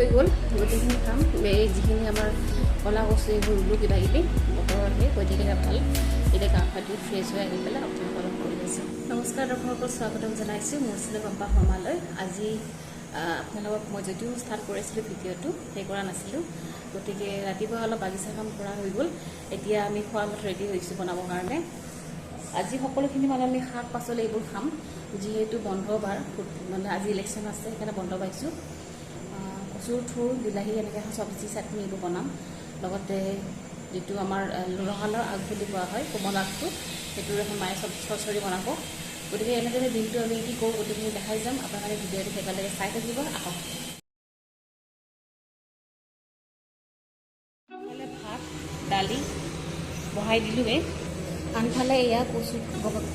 হৈ গ'ল গোটেইখিনি কাম এই যিখিনি আমাৰ কলা কচু এইবোৰ ৰুলোঁ কিবা কিবি বতৰৰ সেই হৈ থাকিলে ভাল এতিয়া গা পা ধুই ফ্ৰেছ হৈ আহি পেলাই আপোনালোকৰ অলপ কৰি আছোঁ নমস্কাৰ দৰ্শকসকল স্বাগতম জনাইছোঁ মোৰ চেনেল গম্পা শৰ্মালৈ আজি আপোনালোকক মই যদিও ষ্টাৰ্ট কৰিছিলোঁ ভিডিঅ'টো সেই কৰা নাছিলোঁ গতিকে ৰাতিপুৱা অলপ বাগিচা কাম কৰা হৈ গ'ল এতিয়া আমি খোৱা মত ৰেডি হৈছোঁ বনাবৰ কাৰণে আজি সকলোখিনি মানে আমি শাক পাচলি এইবোৰ খাম যিহেতু বন্ধ বাৰ মানে আজি ইলেকশ্যন আছে সেইকাৰণে বন্ধ পাইছোঁ কচুৰ থুৰ বিলাহী এনেকৈ চব্জি চাটনি এইবোৰ বনাম লগতে যিটো আমাৰ ৰঙালাওৰ আগ বুলি কোৱা হয় কোমল আগটো সেইটোৰ এখন মায়ে চৰচৰি বনাব গতিকে এনেদৰে দিনটো আমি কি কৰোঁ গোটেইখিনি দেখাই যাম আপোনালোকে ভিডিঅ'টো শেষলৈকে চাই থাকিব আহক ভাত দালি বহাই দিলোঁৱে আনফালে এয়া কচু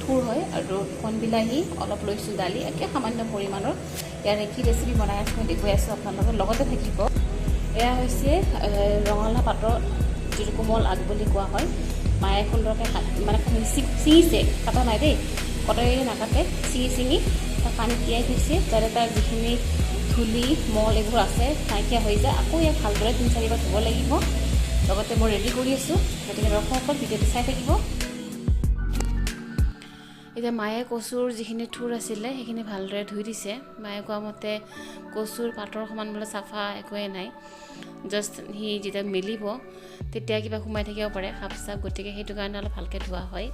থুৰ হয় আৰু কণ বিলাহী অলপ লৈছোঁ দালি একে সামান্য পৰিমাণৰ ইয়াৰে কি ৰেচিপি বনাই আছোঁ মই দেখুৱাই আছোঁ আপোনালোকৰ লগতে থাকিব এয়া হৈছে ৰঙালাও পাতৰ যিটো কোমল আগ বুলি কোৱা হয় মায়ে সুন্দৰকৈ মানে ছিঙিছে কাটা নাই দেই কটাৰী নাকাটে ছিঙি তাত পানী তিয়াই থৈছে যাতে তাৰ যিখিনি ধূলি মল এইবোৰ আছে নাইকিয়া হৈ যায় আকৌ ইয়াক ভালদৰে 3-4 বাৰ ধুব লাগিব লগতে মই ৰেডি কৰি আছোঁ গতিকে দৰ্শকসকল ভিডিঅ'টো চাই থাকিব এতিয়া মায়ে কচুৰ যিখিনি থুৰ আছিলে সেইখিনি ভালদৰে ধুই দিছে মায়ে কোৱা মতে কচুৰ পাতৰ সমান বোলে চাফা একোৱেই নাই জাষ্ট সি যেতিয়া মেলিব তেতিয়া কিবা সোমাই থাকিব পাৰে সাপ চাপ গতিকে সেইটো কাৰণে অলপ ভালকৈ ধোৱা হয়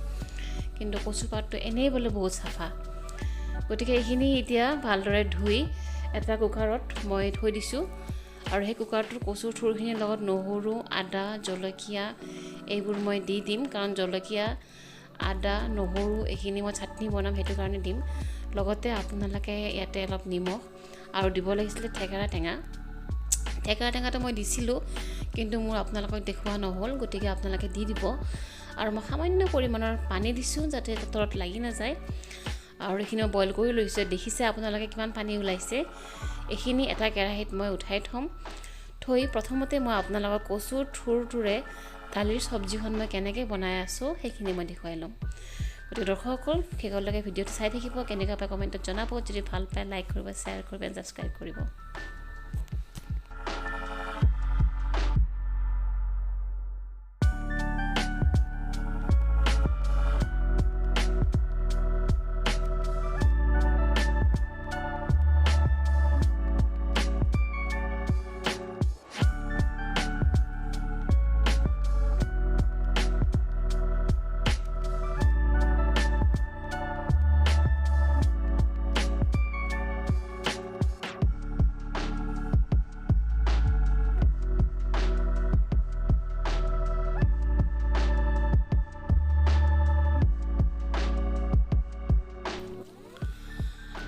কিন্তু কচু পাতটো এনেই বোলে বহুত চাফা গতিকে এইখিনি এতিয়া ভালদৰে ধুই এটা কুকাৰত মই থৈ দিছোঁ আৰু সেই কুকাৰটোৰ কচুৰ থুৰখিনিৰ লগত নহৰু আদা জলকীয়া এইবোৰ মই দি দিম কাৰণ জলকীয়া আদা নহৰু এইখিনি মই চাটনি বনাম সেইটো কাৰণে দিম লগতে আপোনালোকে ইয়াতে অলপ নিমখ আৰু দিব লাগিছিলে থেকেৰা টেঙাটো মই দিছিলোঁ কিন্তু মোৰ আপোনালোকক দেখুওৱা নহ'ল গতিকে আপোনালোকে দি দিব আৰু মই সামান্য পৰিমাণৰ পানী দিছোঁ যাতে তলত লাগি নাযায় আৰু এইখিনি মই বইল কৰি লৈছোঁ দেখিছে আপোনালোকে কিমান পানী ওলাইছে এইখিনি এটা কেৰাহীত মই উঠাই থৈ প্ৰথমতে মই আপোনালোকৰ কচুৰ থুৰটোৰে দালিৰ চব্জিখন মই কেনেকৈ বনাই আছোঁ সেইখিনি মই দেখুৱাই ল'ম গতিকে দৰ্শকসকল শেষলৈকে ভিডিঅ'টো চাই থাকিব কেনেকুৱা পায় কমেণ্টত জনাব যদি ভাল পায় লাইক কৰিব শ্বেয়াৰ কৰিব ছাবস্ক্ৰাইব কৰিব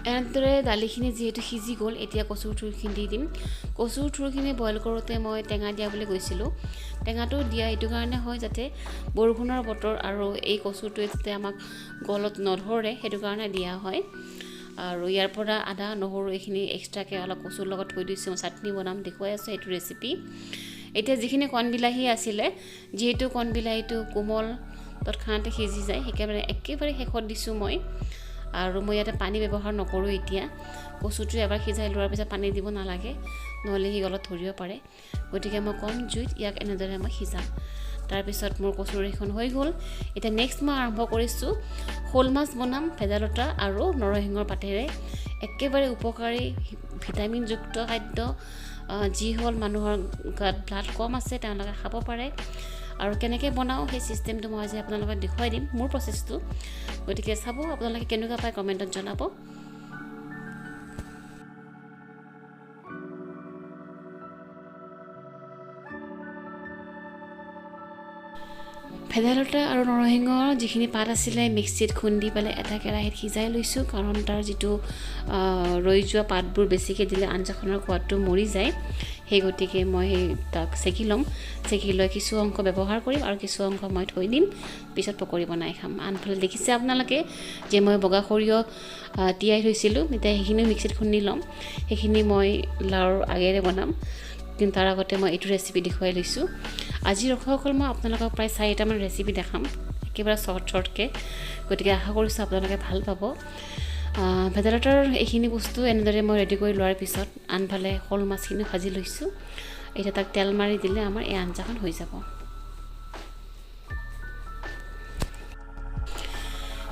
এনেদৰে দালিখিনি যিহেতু সিজি গ'ল এতিয়া কচুৰ থুৰখিনি দি দিম কচুৰ থুৰখিনি বইল কৰোঁতে মই টেঙা দিয়া বুলি কৈছিলোঁ টেঙাটো দিয়া এইটো কাৰণে হয় যাতে বৰষুণৰ বতৰ আৰু এই কচুটোৱে যাতে আমাক গলত নধৰে সেইটো কাৰণে দিয়া হয় আৰু ইয়াৰ পৰা আদা নহৰু এইখিনি এক্সট্ৰাকৈ অলপ কচুৰ লগত থৈ দিছোঁ মই চাটনি বনাম দেখুৱাই আছোঁ এইটো ৰেচিপি এতিয়া যিখিনি কণ বিলাহী আছিলে যিহেতু কণ বিলাহীটো কোমল তৎক্ষণাতে সিজি যায় সেইকাৰণে একেবাৰে শেষত দিছোঁ মই আৰু মই ইয়াতে পানী ব্যৱহাৰ নকৰোঁ এতিয়া কচুটো এবাৰ সিজাই লোৱাৰ পিছত পানী দিব নালাগে নহ'লে সি গলত ধৰিব পাৰে গতিকে মই কম জুইত ইয়াক এনেদৰে মই সিজাম তাৰপিছত মোৰ কচুৰিখন হৈ গ'ল এতিয়া নেক্সট মই আৰম্ভ কৰিছোঁ শ'ল মাছ বনাম ভেদাইলতা আৰু নৰসিংহৰ পাতেৰে একেবাৰে উপকাৰী ভিটামিনযুক্ত খাদ্য যি হ'ল মানুহৰ গাত ব্লাড কম আছে তেওঁলোকে খাব পাৰে আৰু কেনেকৈ বনাওঁ সেই চিষ্টেমটো মই আজি আপোনালোকক দেখুৱাই দিম মোৰ প্ৰচেছটো গতিকে চাব আপোনালোকে কেনেকুৱা পায় কমেণ্টত জনাব ভেদাইলতা আৰু নৰসিংহৰ যিখিনি পাত আছিলে মিক্সিত খুন্দি পেলাই এটা কেৰাহীত সিজাই লৈছোঁ কাৰণ তাৰ যিটো ৰৈ যোৱা পাতবোৰ বেছিকৈ দিলে আঞ্জাখনৰ সোৱাদটো মৰি যায় সেই গতিকে মই তাক চেকি ল'ম চেকি লৈ কিছু অংশ ব্যৱহাৰ কৰিম আৰু কিছু অংশ মই থৈ দিম পিছত পকৰি বনাই খাম আনফালে দেখিছে আপোনালোকে যে মই বগা সৰিয়হ তিয়াই থৈছিলোঁ এতিয়া সেইখিনিও মিক্সিত খুন্দি ল'ম সেইখিনি মই লাওৰ আগেৰে বনাম কিন্তু তাৰ আগতে মই এইটো ৰেচিপি দেখুৱাই লৈছোঁ আজি দৰ্শকসকল মই আপোনালোকক প্ৰায় 4টামান ৰেচিপি দেখাম একেবাৰে শ্বৰ্টকৈ গতিকে আশা কৰিছোঁ আপোনালোকে ভাল পাব ভেদাইলতাৰ এইখিনি বস্তু এনেদৰে মই ৰেডি কৰি লোৱাৰ পিছত আনফালে শ'ল মাছখিনি ভাজি লৈছোঁ। এতিয়া তাক তেল মাৰি দিলে আমাৰ এই আঞ্জাখন হৈ যাব।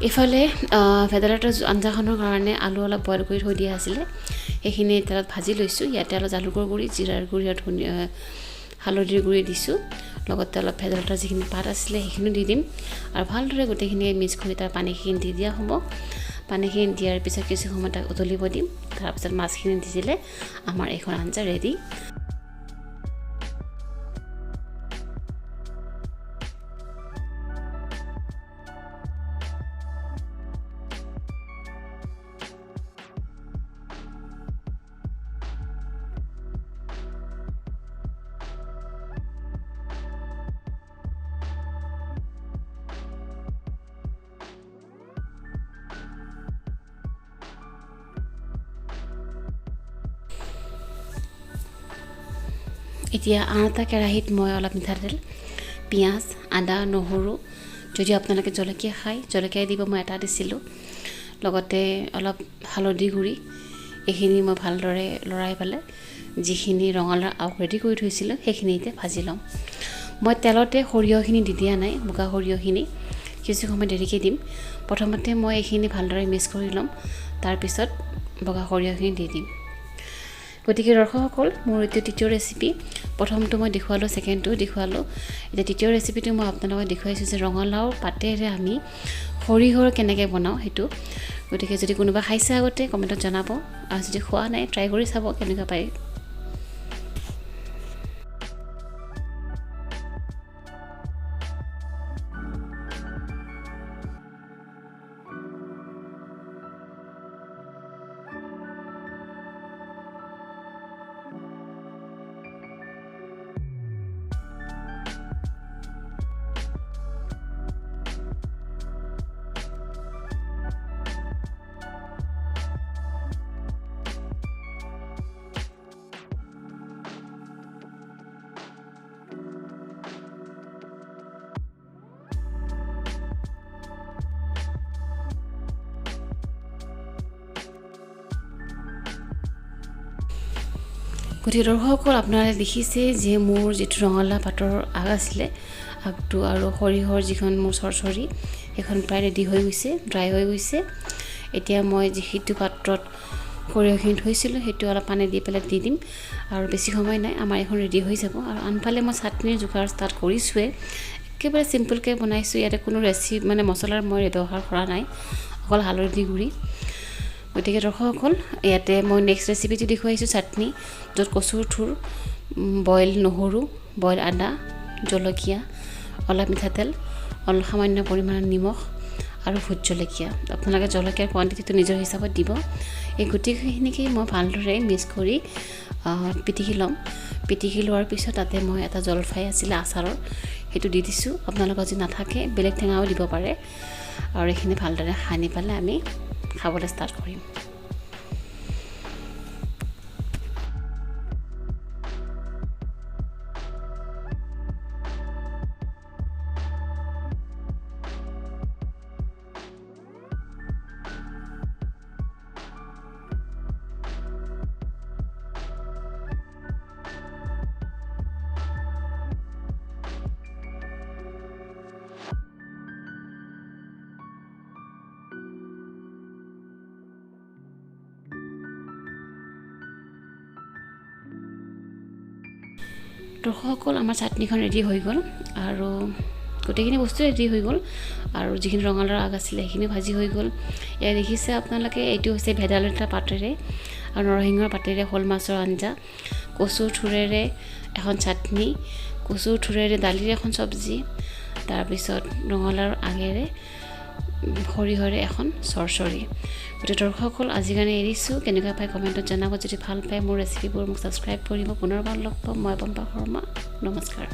ইফালে ভেদাইলতাৰ আঞ্জাখনৰ কাৰণে আলু অলপ বইল কৰি থৈ দিয়া আছিলে, সেইখিনি তেলত ভাজি লৈছোঁ। ইয়াতে অলপ জালুকৰ গুড়ি, জিৰাৰ গুড়ি আৰু হালধিৰ গুড়ি দিছোঁ। লগতে অলপ ভেদাইলতাৰ যিখিনি পাত আছিলে সেইখিনিও দি দিম আৰু ভালদৰে গোটেইখিনি মিক্স কৰি তাৰ পানীখিনি দি দিয়া হ'ব। পানীখিনি দিয়াৰ পিছত কিছু সময় তাক উতলিব দিম। তাৰপিছত মাছখিনি দি দিলে আমাৰ এইখন আঞ্জা ৰেডি। এতিয়া আন এটা কেৰাহীত মই অলপ মিঠাতেল, পিঁয়াজ, আদা, নহৰু, যদি আপোনালোকে জলকীয়া খায় জলকীয়া দিব, মই এটা দিছিলোঁ। লগতে অলপ হালধি গুড়ি, এইখিনি মই ভালদৰে লৰাই পেলাই যিখিনি ৰঙালাও আগ ৰেডি কৰি থৈছিলোঁ সেইখিনি এতিয়া ভাজি ল'ম। মই তেলতে সৰিয়হখিনি দি দিয়া নাই, বোকা সৰিয়হখিনি কিছু সময় দেৰিকৈ দিম। প্ৰথমতে মই এইখিনি ভালদৰে মিক্স কৰি ল'ম, তাৰপিছত বগা সৰিয়হখিনি দি দিম। গতিকে দৰ্শকসকল, মোৰ এইটো তৃতীয় ৰেচিপি। প্ৰথমটো মই দেখুৱালোঁ, ছেকেণ্ডটো দেখুৱালোঁ। এতিয়া তৃতীয় ৰেচিপিটো মই আপোনালোকক দেখুৱাইছোঁ যে ৰঙালাও পাতেৰে আমি সৰিয়হৰ কেনেকৈ বনাওঁ সেইটো। গতিকে যদি কোনোবা খাইছে আগতে কমেণ্টত জনাব, আৰু যদি খোৱা নাই ট্ৰাই কৰি চাব কেনেকুৱা পায়। গতিকে দৰ্শকসকল, আপোনালোকে দেখিছে যে মোৰ যিটো ৰঙালাও পাতৰ আগ আছিলে, আগটো আৰু সৰিয়হৰ যিখন মোৰ চৰচৰি সেইখন প্ৰায় ৰেডি হৈ গৈছে, ড্ৰাই হৈ গৈছে। এতিয়া মই যিটো পাত্ৰত সৰিয়হখিনি থৈছিলোঁ সেইটো অলপ পানী দি পেলাই দি দিম, আৰু বেছি সময় নাই, আমাৰ এখন ৰেডি হৈ যাব। আৰু আনফালে মই চাটনিৰ যোগাৰ ষ্টাৰ্ট কৰিছোঁৱে, একেবাৰে চিম্পলকৈ বনাইছোঁ। ইয়াতে কোনো মছলাৰ মই ব্যৱহাৰ কৰা নাই, অকল হালধি গুড়ি। গতিকে দৰ্শকসকল, ইয়াতে মই নেক্সট ৰেচিপিটো দেখুৱাইছোঁ চাটনি, য'ত কচুৰ থুৰ, বইল নহৰু, বইল আদা, জলকীয়া, অলপ মিঠাতেল, অলপ সামান্য পৰিমাণৰ নিমখ আৰু ভোট জলকীয়া। আপোনালোকে জলকীয়াৰ কোৱাণ্টিটিটো নিজৰ হিচাপত দিব। এই গোটেইখিনিকে মই ভালদৰে মিক্স কৰি পিটিকি ল'ম। পিটিকি লোৱাৰ পিছত তাতে মই এটা জলফাই আছিলে আচাৰৰ, সেইটো দি দিছোঁ। আপোনালোকৰ যদি নাথাকে বেলেগ টেঙাও দিব পাৰে। আৰু এইখিনি ভালদৰে সানি পেলাই আমি খাবলৈ ষ্টাৰ্ট কৰিম। দৰ্শকসকল, আমাৰ চাটনিখন ৰেডি হৈ গ'ল আৰু গোটেইখিনি বস্তু ৰেডি হৈ গ'ল, আৰু যিখিনি ৰঙালাওৰ আগ আছিলে সেইখিনি ভাজি হৈ গ'ল। ইয়াত দেখিছে আপোনালোকে, এইটো হৈছে ভেদাইলতা পাতেৰে আৰু নৰসিংহৰ পাতেৰে শ'ল মাছৰ আঞ্জা, কচুৰ থুৰেৰে এখন চাটনি, কচুৰ থুৰেৰে দালিৰ এখন চব্জি, তাৰপিছত ৰঙালাওৰ আগেৰে সৰিয়হৰে এখন চৰচৰি। গতিকে দৰ্শকসকল, আজিৰ কাৰণে এৰিছোঁ। কেনেকুৱা পায় কমেণ্টত জনাব। যদি ভাল পায় মোৰ ৰেচিপিবোৰ মোক ছাবস্ক্ৰাইব কৰিব। পুনৰবাৰ লগ পাম। মই পম্পা শৰ্মা। নমস্কাৰ।